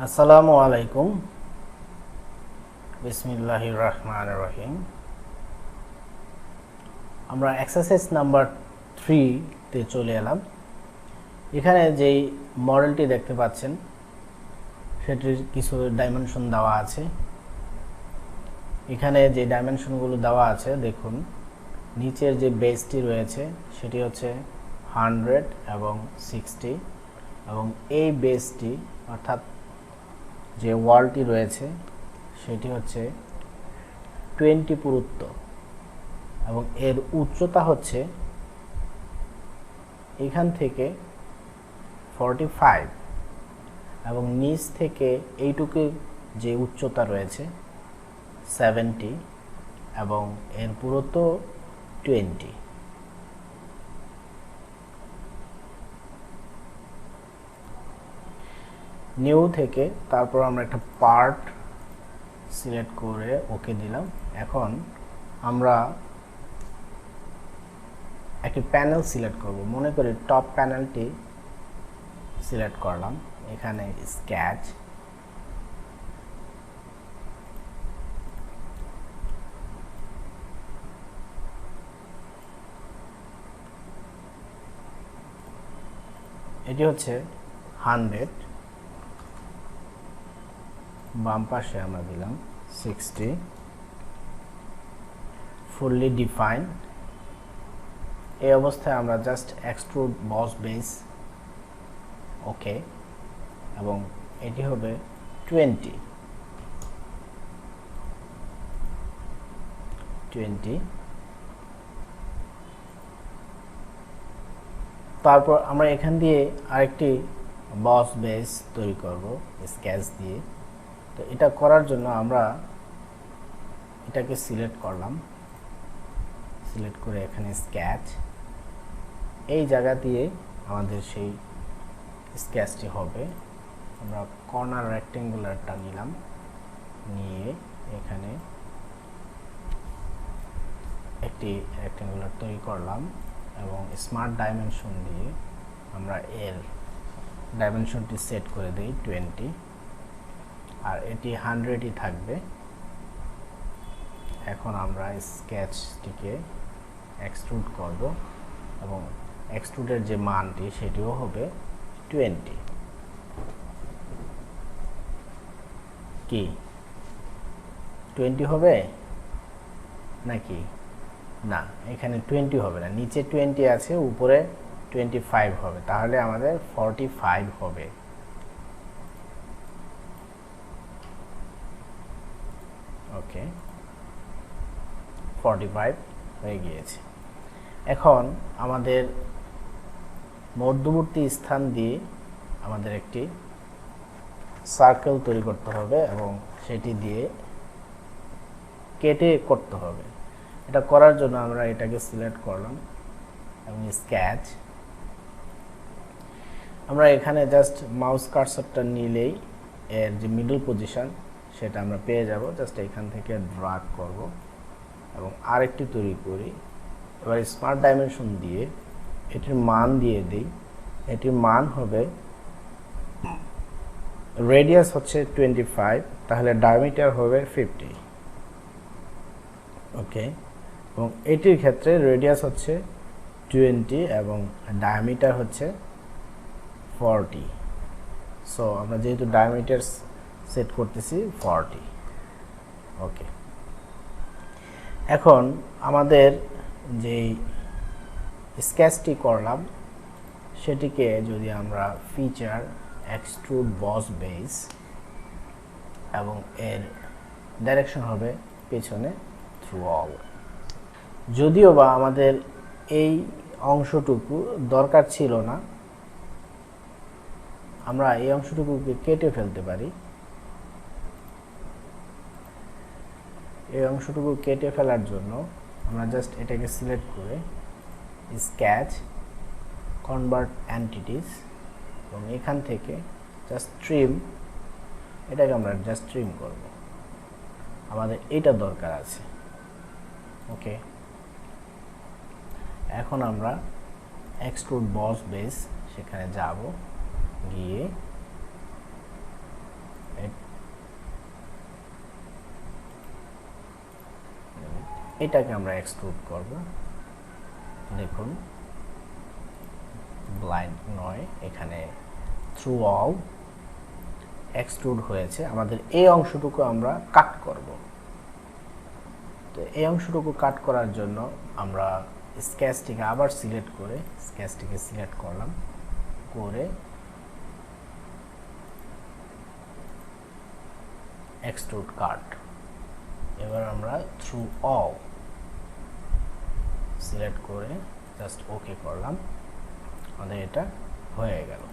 আসসালামু আলাইকুম। বিসমিল্লাহির রহমানির রহিম। আমরা এক্সারসাইজ নাম্বার 3 তে চলে এলাম। এখানে যেই মডেলটি দেখতে পাচ্ছেন সেটির কিছু ডাইমেনশন দেওয়া আছে। এখানে যে ডাইমেনশনগুলো দেওয়া আছে দেখুন, নিচের যে বেসটি রয়েছে সেটি হচ্ছে 100 এবং 60 এবং এই বেসটি অর্থাৎ যে ওয়ালটি রয়েছে সেটি হচ্ছে 20 পুরুত্ব এবং এর উচ্চতা হচ্ছে এখান থেকে 45 এবং নিচ থেকে এইটুকু যে উচ্চতা রয়েছে 70 এবং এর পুরুত্ব 20। নিউ থেকে তারপর আমরা একটা পার্ট সিলেক্ট করে ওকে দিলাম। এখন আমরা একটি প্যানেল সিলেক্ট করব। মনে করি টপ প্যানেলটি সিলেক্ট করলাম। এখানে স্কেচ, এটি হচ্ছে 100, বাম পাশে আমরা দিলাম 60, ফুললি ডিফাইন। এই অবস্থায় আমরা জাস্ট এক্সট্রুড বস বেস ওকে এবং এটি হবে 20। তারপর আমরা এখান দিয়ে আরেকটি বস বেস তৈরি করব স্কেচ দিয়ে। তো এটা করার জন্য আমরা এটাকে সিলেক্ট করলাম, সিলেক্ট করে এখানে স্কেচ, এই জায়গা দিয়ে আমাদের সেই স্কেচটি হবে। আমরা কর্নার রেক্টেঙ্গুলারটা নিলাম, নিয়ে এখানে একটি রেক্টেঙ্গুলার তৈরি করলাম এবং স্মার্ট ডাইমেনশন দিয়ে আমরা এর ডাইমেনশনটি সেট করে দিই 20 আর এটি 100ই থাকবে। এখন আমরা স্কেচটিকে এক্সট্রুড করব এবং এক্সট্রুডের যে মানটি সেটিও হবে 20। কি 20 হবে নাকি? না, এখানে 20 হবে না, নিচে 20 আছে, উপরে 25 হবে, তাহলে আমাদের 45 হবে। ওকে, 45 হয়ে গিয়েছে। এখন আমাদের মধ্যবর্তী স্থান দিয়ে আমাদের একটি সার্কেল তৈরি করতে হবে এবং সেটি দিয়ে কেটে করতে হবে। এটা করার জন্য আমরা এটাকে সিলেক্ট করলাম এবং স্কেচ, আমরা এখানে জাস্ট মাউস কার্সারটা নিলেই এর যে মিডল পজিশন সেটা আমরা পেয়ে যাব। জাস্ট এখান থেকে ড্র্যাগ করব এবং আরেকটি তৈরি করি। এবার স্মার্ট ডাইমেনশন দিয়ে এটির মান দিয়ে দিই। এটির মান হবে, রেডিয়াস হচ্ছে 25, তাহলে ডায়ামিটার হবে 50। ওকে, এবং এটির ক্ষেত্রে রেডিয়াস হচ্ছে 20 এবং ডায়ামিটার হচ্ছে 40। সো আমরা যেহেতু ডায়ামিটার সেট করতেছি 40। ওকে, এখন আমাদের যেই স্কেচটি করলাম সেটিকে যদি আমরা ফিচার এক্সট্রুড বস বেস এবং এর ডাইরেকশন হবে পেছনে থ্রু অল। যদিও বা আমাদের এই অংশটুকু দরকার ছিল না, আমরা এই অংশটুকুকে কেটে ফেলতে পারি। এই অংশটুকু কেটে ফেলার জন্য আমরা জাস্ট এটাকে সিলেক্ট করে স্কেচ, কনভার্ট এন্টিটিস এবং এখান থেকে জাস্ট ট্রিম, এটাকে আমরা জাস্ট ট্রিম করব। আমাদের এটা দরকার আছে। ওকে, এখন আমরা এক্সট্রুড বস বেস সেখানে যাব, গিয়ে এটাকে আমরা এক্সট্রুড করব। দেখুন ব্লাইন্ড নয়, এখানে থ্রু অল এক্সট্রুড হয়েছে। আমাদের এই অংশটুকু আমরা কাট করব। তো এই অংশটুকু কাট করার জন্য আমরা স্কেচটিকে আবার সিলেক্ট করে স্কেচটিকে সিলেক্ট করলাম, করে এক্সট্রুড কাট। এবার আমরা থ্রু অল সিলেক্ট করে জাস্ট ওকে করলাম, আমাদের এটা হয়ে গেল।